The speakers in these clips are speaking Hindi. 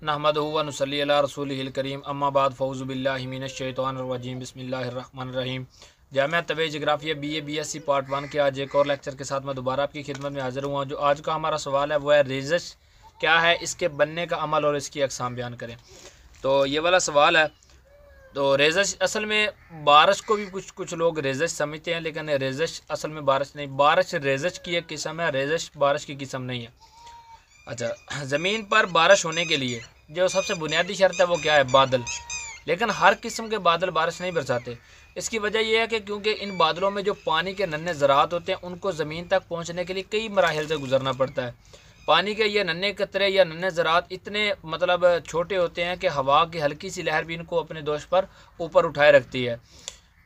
नहमदुहु व नुसल्ली अला रसूलिहिल करीम अम्मा बाद फ़ऊज़ु बिल्लाहि मिनश शैतानिर रजीम बिस्मिल्लाहिर रहमानिर रहीम। जामिया तबी जोग्राफिया BA BSc पार्ट 1 के आज एक और लेक्चर के साथ मैं दोबारा आपकी खिदमत में हाज़िर हुआ। जो आज का हमारा सवाल है वो है रेज़श क्या है, इसके बनने का अमल और इसकी अक़साम बयान करें। तो ये वाला सवाल है। तो रेज़श असल में बारिश को भी कुछ लोग रेज़श समझते हैं, लेकिन रेज़श असल में बारिश नहीं, बारिश रेज़श की एक किस्म है, रेज़श बारिश की किस्म नहीं है। अच्छा, ज़मीन पर बारिश होने के लिए जो सबसे बुनियादी शर्त है वो क्या है? बादल। लेकिन हर किस्म के बादल बारिश नहीं बरसाते। इसकी वजह यह है कि क्योंकि इन बादलों में जो पानी के नन्हे ज़रात होते हैं उनको ज़मीन तक पहुंचने के लिए कई मराहिल से गुजरना पड़ता है। पानी के ये नन्हे कतरे या नन्हे ज़रात इतने छोटे होते हैं कि हवा की हल्की सी लहर भी इनको अपने दोष पर ऊपर उठाए रखती है।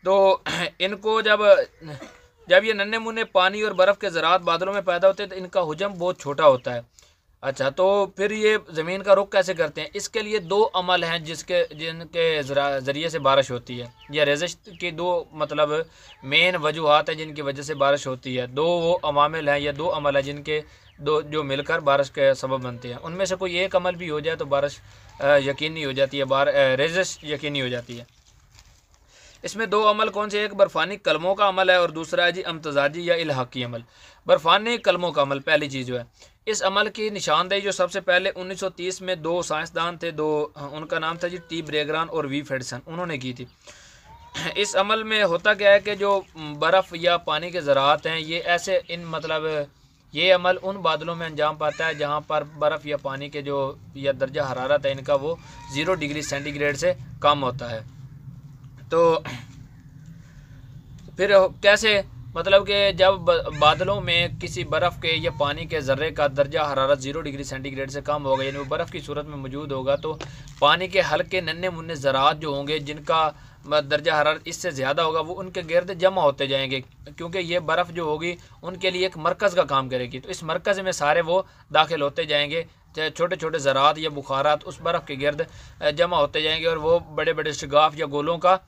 तो इनको जब ये नन्हे मुन्ने पानी और बर्फ़ के ज़रात बादलों में पैदा होते हैं तो इनका हुजम बहुत छोटा होता है। अच्छा, तो फिर ये ज़मीन का रुख कैसे करते हैं? इसके लिए दो अमल हैं जिनके ज़रिए से बारिश होती है। या रेज़श की दो मेन वजूहात हैं जिनकी वजह से बारिश होती है। दो वो अवामिल हैं या दो अमल हैं जिनके दो जो मिलकर बारिश के सबब बनते हैं। उनमें से कोई एक अमल भी हो जाए तो बारिश यकीनी हो जाती है, रेज़श यकीनी हो जाती है। इसमें दो अमल कौन से? एक बर्फ़ानी कलमों का अमल है और दूसरा है जी अम्तज़ाजी या इल्हाक़ी अमल। बर्फ़ानी कलमों का अमल पहली चीज़ जो है, इस अमल की निशानदेही जो सबसे पहले 1930 में दो साइंसदान थे, उनका नाम था जी टी ब्रेगरान और वी फेडसन, उन्होंने की थी। इस अमल में होता क्या है कि जो बर्फ़ या पानी के ज़रात हैं ये ऐसे ये अमल उन बादलों में अंजाम पाता है जहाँ पर बर्फ़ या पानी के जो या दर्जा हरारत है इनका वो 0 डिग्री सेंटीग्रेड से कम होता है। तो फिर कैसे? कि जब बादलों में किसी बर्फ़ के या पानी के ज़र्रे का दर्जा हरारत 0 डिग्री सेंटीग्रेड से कम होगा, यानी वो बर्फ़ की सूरत में मौजूद होगा, तो पानी के हल्के नन्हे मुन्ने ज़रात जो होंगे जिनका दर्जा हरारत इससे ज़्यादा होगा वो उनके गिर्द जमा होते जाएंगे, क्योंकि ये बर्फ़ जो होगी उनके लिए एक मरकज़ का काम करेगी। तो इस मरकज़ में सारे वो दाखिल होते जाएंगे, छोटे छोटे ज़रात या बुखारात उस बर्फ़ के गिर्द जमा होते जाएंगे और वो बड़े बड़े शगाफ या गोलों का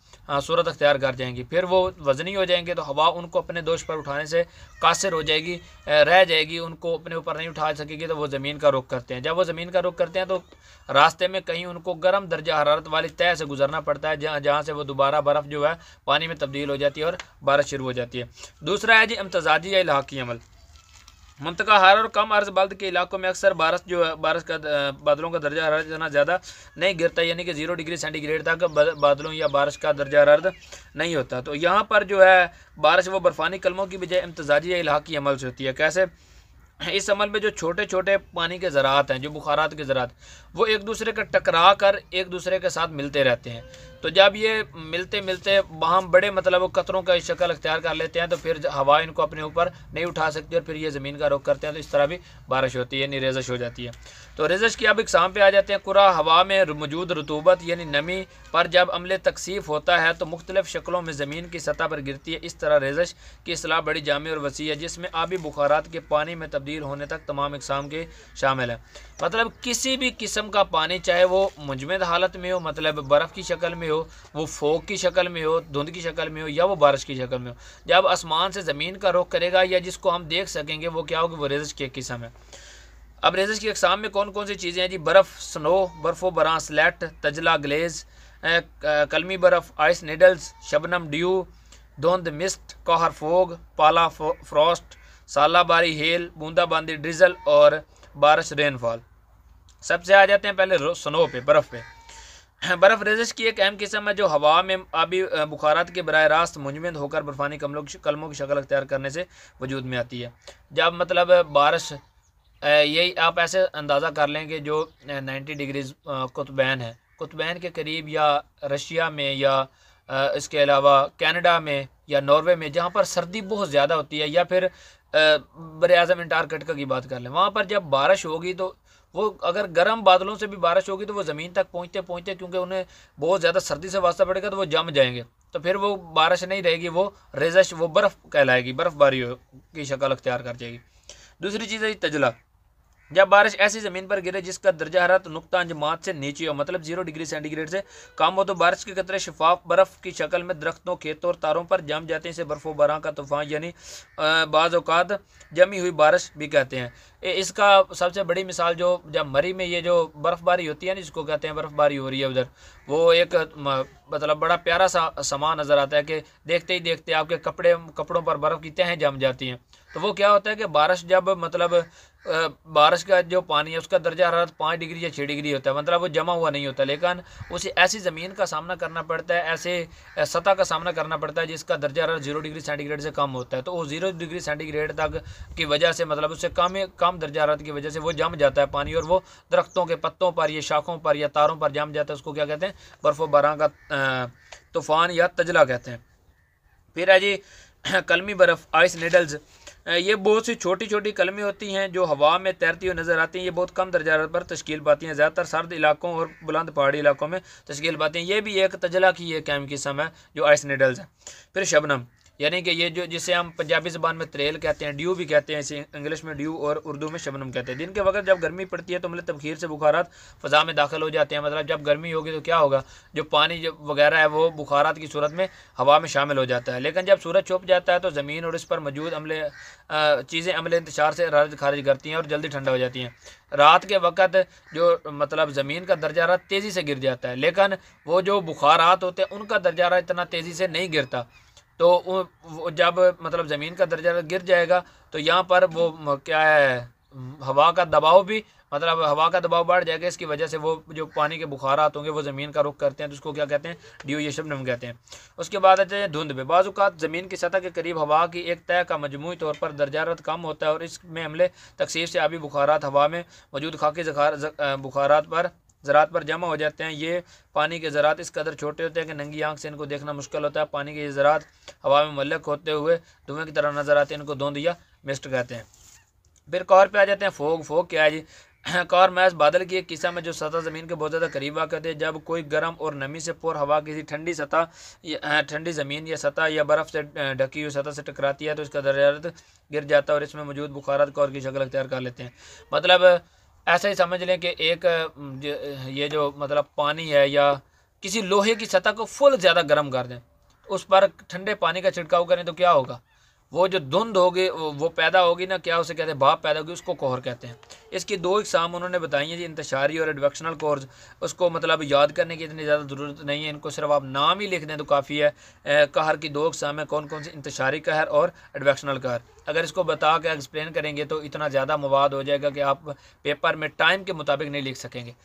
सूरत अख्तियार कर जाएंगी। फिर वो वज़नी हो जाएंगे तो हवा उनको अपने दोष पर उठाने से कासिर हो जाएगी, रह जाएगी, उनको अपने ऊपर नहीं उठा सकेगी। तो वो ज़मीन का रुख करते हैं। जब वो ज़मीन का रुख करते हैं तो रास्ते में कहीं उनको गर्म दर्जा हरारत वाली तह से गुजरना पड़ता है, जहाँ से वो दोबारा बर्फ़ जो है पानी में तब्दील हो जाती है और बारिश शुरू हो जाती है। दूसरा है जी इम्तज़ाजी या इल्हाक़ी अमल। मुंतका हार और कम अर्ज बल्द के इलाकों में अक्सर बारिश का बादलों का दर्जा हरारत इतना ज़्यादा नहीं गिरता, यानी कि 0 डिग्री सेंटीग्रेड तक बादलों या बारिश का दर्जा हरारत नहीं होता। तो यहाँ पर जो है बारिश वो बर्फ़ानी कलमों की बजाय इम्तज़ाजी या इल्हाक़ी अमल से होती है। कैसे? इस अमल में जो छोटे छोटे पानी के ज़रात हैं, जो बुखारात के ज़रात, वो एक दूसरे का टकरा कर एक दूसरे के साथ मिलते रहते हैं। तो जब ये मिलते मिलते वहाँ बड़े कतरों का शक्ल अख्तियार कर लेते हैं तो फिर हवा इनको अपने ऊपर नहीं उठा सकती और फिर ये ज़मीन का रुख करते हैं, तो इस तरह भी बारिश होती है, यानी रेज़श हो जाती है। तो रेज़श की अब इक़साम पे आ जाते हैं। कुरा हवा में मौजूद रतूबत यानी नमी पर जब अमले तकसीफ़ होता है तो मुख्तलिफ़ शक्लों में ज़मीन की सतह पर गिरती है। इस तरह रेज़श की इस्लाह बड़ी जामी और वसी है, जिसमें आबी बुखारात के पानी में तब्दील होने तक तमाम इक़साम के शामिल है। किसी भी किस्म का पानी, चाहे वो मुजमद हालत में हो, बर्फ़ की शक्ल में हो, वो फोग की शक्ल में हो, धुंध की शक्ल में हो, या वो बारिश की शक्ल में हो, जब आसमान से ज़मीन का रुख करेगा या जिसको हम देख सकेंगे वो क्या होगा? वो रेज़श की एक किस्म है। अब रेज़श की अक़साम में कौन कौन सी चीज़ें हैं जी? बर्फ़, स्नो, बर्फ़ो बरां, स्लेट, तजला, ग्लेज़, कलमी बर्फ़, आइस निडल्स, शबनम, ड्यू, धुंध, मिस्ट, कहर, फोग, पाला, फ्रॉस्ट, सालाबारी, हेल, बूंदाबांदी, ड्रिजल और बारिश, रेनफॉल। सबसे आ जाते हैं पहले स्नो पे, बर्फ़ पे। बर्फ़ रेज़श की एक अहम किस्म है जो हवा में आबी बुखारात के बराह रास्त मुंजमद होकर बर्फ़ानी कलमों की शक्ल अख्तियार करने से वजूद में आती है। जब बारिश, यही आप ऐसे अंदाज़ा कर लें कि जो 90 डिग्रीज़ कुतुबैन है, कुतुबैन के करीब या रशिया में या इसके अलावा कनाडा में या नॉर्वे में जहाँ पर सर्दी बहुत ज़्यादा होती है, या फिर बर-ए-आज़म अंटार्कटिका की बात कर लें, वहाँ पर जब बारिश होगी तो वो अगर गर्म बादलों से भी बारिश होगी तो वो ज़मीन तक पहुँचते पहुँचते क्योंकि उन्हें बहुत ज़्यादा सर्दी से वास्ता पड़ेगा तो वो जम जाएंगे, तो फिर वो बारिश नहीं रहेगी, वो रेज़श, वो बर्फ़ कहलाएगी, बर्फ़बारी की शक्ल अख्तियार कर जाएगी। दूसरी चीज़ है तजला। जब बारिश ऐसी ज़मीन पर गिरे जिसका दर्जा हरारत नुक्ता अंजमात से नीचे हो, मतलब 0 डिग्री सेंटीग्रेड से कम हो, तो बारिश के कतरे शफाफ बर्फ़ की शक्ल में दरख्तों, खेतों और तारों पर जम जाते हैं। इसे बर्फ़ बारां का तूफ़ान यानी बाज़ औक़ात जमी हुई बारिश भी कहते हैं। इसका सबसे बड़ी मिसाल जो जब मरी में ये जो बर्फ़बारी होती है ना, जिसको कहते हैं बर्फ़बारी हो रही है उधर, वो एक मतलब बड़ा प्यारा सा समा नज़र आता है कि देखते ही देखते आपके कपड़ों पर बर्फ़ की तहें जम जाती हैं। तो वो क्या होता है कि बारिश जब मतलब बारिश का जो पानी है उसका दर्जा हरारत 5 डिग्री या 6 डिग्री होता है, मतलब वो जमा हुआ नहीं होता, लेकिन उसे ऐसी ज़मीन का सामना करना पड़ता है, ऐसे सतह का सामना करना पड़ता है जिसका दर्जा हरारत 0 डिग्री सेंटीग्रेड से कम होता है। तो वो 0 डिग्री सेंटीग्रेड तक की वजह से, मतलब उससे कम दर्जा हरारत की वजह से वो जम जाता है पानी, और वो दरख्तों के पत्तों पर या शाखों पर या तारों पर जम जाता है। उसको क्या कहते हैं? बर्फ़ बारां का तूफ़ान या तजला कहते हैं। फिर है जी कलमी बर्फ़, आइस नीडल्स। ये बहुत सी छोटी छोटी कलमें होती हैं जो हवा में तैरती हुई नज़र आती हैं। ये बहुत कम दर्जा पर तश्कील पाती हैं, ज़्यादातर सर्द इलाकों और बुलंद पहाड़ी इलाकों में तश्कील पाती हैं। ये भी एक तजला की एक अहम किस्म है जो आइस नीडल्स है। फिर शबनम, यानी कि ये जो जिसे हम पंजाबी ज़बान में त्रेल कहते हैं, ड्यू भी कहते हैं, इसे इंग्लिश में ड्यू और उर्दू में शबनम कहते हैं। दिन के वक्त जब गर्मी पड़ती है तो मतलब तबखीर से बुखारात फ़ज़ा में दाखिल हो जाते हैं। मतलब जब गर्मी होगी तो क्या होगा, जो पानी जो वगैरह है वो बुखारात की सूरत में हवा में शामिल हो जाता है। लेकिन जब सूरज छुप जाता है तो ज़मीन और इस पर मौजूद चीज़ें अमले इंतशार से हरारत खारिज करती हैं और जल्दी ठंडा हो जाती हैं। रात के वक्त जो मतलब ज़मीन का दर्जा हरारत तेज़ी से गिर जाता है, लेकिन वो जो बुखारात होते हैं उनका दर्जा हरारत इतना तेज़ी से नहीं गिरता। तो जब मतलब ज़मीन का दर्जा गिर जाएगा तो यहाँ पर वो क्या है, हवा का दबाव भी, मतलब हवा का दबाव बढ़ जाएगा। इसकी वजह से वो जो पानी के बुखारात होंगे वो ज़मीन का रुख करते हैं, तो उसको क्या कहते हैं? ड्यू या शबनम कहते हैं। उसके बाद आते हैं धुंध पे। बाज़ औक़ात ज़मीन की सतह के करीब हवा की एक तय का मजमूई तौर पर दर्जा हरारत कम होता है और इसमें अमले तकसीर से आबी बुखारात हवा में मौजूद खाकी बुखारात ज़रात पर जमा हो जाते हैं। ये पानी के ज़रात इस कदर छोटे होते हैं कि नंगी आंख से इनको देखना मुश्किल होता है। पानी के ये ज़रात हवा में मुअल्लक होते हुए धुएँ की तरह नज़र आते हैं। इनको धुंध या मिस्ट कहते हैं। फिर कौर पे आ जाते हैं। फोग क्या है जी? कौर महज बादल की एक किस्म है जो सतह ज़मीन के बहुत ज़्यादा करीब वाक़ होते हैं। जब कोई गर्म और नमी से पुर हवा किसी ठंडी ज़मीन या सतह या बर्फ़ से ढकी हुई सतह से टकराती है तो इसका दर्जा हरारत गिर जाता है और इसमें मौजूद बुखारात कौर की शक्ल अख्तियार कर लेते हैं। मतलब ऐसा ही समझ लें कि एक ये जो मतलब पानी है या किसी लोहे की सतह को फुल ज़्यादा गर्म कर दें, उस पर ठंडे पानी का छिड़काव करें तो क्या होगा, वो जो धुंध होगी वो पैदा होगी ना, क्या उसे कहते हैं, भाप पैदा होगी, उसको कोहर कहते हैं। इसकी दो इकसाम उन्होंने बताई हैं जी, इंतशारी और एडवेक्शनल कोर्स। उसको मतलब याद करने की इतनी ज़्यादा ज़रूरत नहीं है, इनको सिर्फ आप नाम ही लिख दें तो काफ़ी है। कहर की दो इकसाम है, कौन कौन सी? इंतशारी कहर और एडवेक्शनल कहर। अगर इसको बता के एक्सप्लेन करेंगे तो इतना ज़्यादा मवाद हो जाएगा कि आप पेपर में टाइम के मुताबिक नहीं लिख सकेंगे।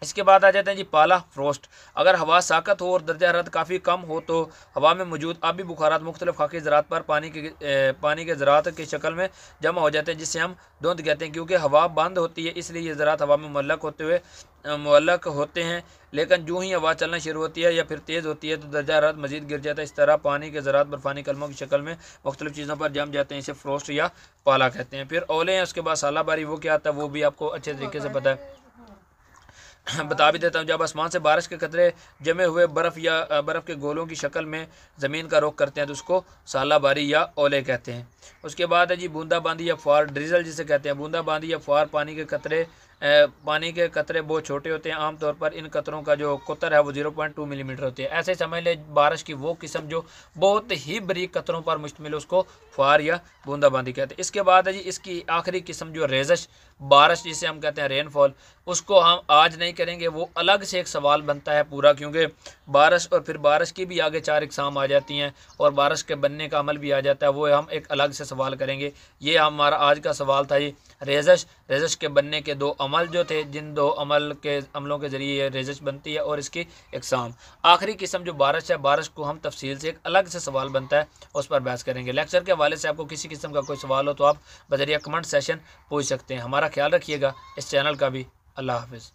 इसके बाद आ जाते हैं जी पाला, फ्रोस्ट। अगर हवा साकत हो और दर्जा हरारत काफ़ी कम हो तो हवा में मौजूद आबी बुखारात मुख्तलिफ खाकी ज़रात पर पानी के ज़रात की शक्ल में जमा हो जाते हैं, जिससे हम धुंध कहते हैं। क्योंकि हवा बंद होती है इसलिए ये ज़रात हवा में मुअल्लक होते हैं, लेकिन जो ही हवा चलना शुरू होती है या फिर तेज़ होती है तो दर्जा हरारत मज़ीद गिर जाता है। इस तरह पानी के ज़रात बर्फ़ानी कलमों की शक्ल में मुख्तलिफ चीज़ों पर जम जाते हैं। इसे फ्रोस्ट या पाला कहते हैं। फिर ओले हैं, उसके बाद सालाबारी। वो क्या आता है वो भी आपको अच्छे तरीके से पता है, बता भी देता हूँ। जब आसमान से बारिश के कतरे जमे हुए बर्फ़ या बर्फ़ के गोलों की शक्ल में ज़मीन का रुख करते हैं तो उसको सालाबारी या ओले कहते हैं। उसके बाद है जी बूंदाबांदी या फुआर, ड्रिजल जिसे कहते हैं। बूंदाबांदी या फुआर पानी के कतरे बहुत छोटे होते हैं। आमतौर पर इन कतरों का जो कुतर है वो 0.2 मिलीमीटर होती है। ऐसे समझ ले बारिश की वो किस्म जो बहुत ही बारीक कतरों पर मुश्तमिल है, उसको फुआर या बूंदाबांदी कहते हैं। इसके बाद है जी इसकी आखिरी किस्म जो रेज़श बारिश जिसे हम कहते हैं रेनफॉल, उसको हम आज नहीं करेंगे, वो अलग से एक सवाल बनता है पूरा, क्योंकि बारिश और फिर बारिश की भी आगे 4 इकसाम आ जाती हैं और बारिश के बनने का अमल भी आ जाता है, वो हम एक अलग से सवाल करेंगे। ये हमारा आज का सवाल था जी रेज़श के बनने के दो अमल जो थे, जिन दो अमलों के ज़रिए रेज़श बनती है और इसकी इकसाम। आखिरी किस्म जो बारिश है, बारिश को हम तफसील से एक अलग से सवाल बनता है, उस पर बहस करेंगे। लेक्चर के हवाले से आपको किसी किस्म का कोई सवाल हो तो आप बज़रिया कमेंट सेशन पूछ सकते हैं। हमारा ख्याल रखिएगा, इस चैनल का भी। अल्लाह हाफ़िज़।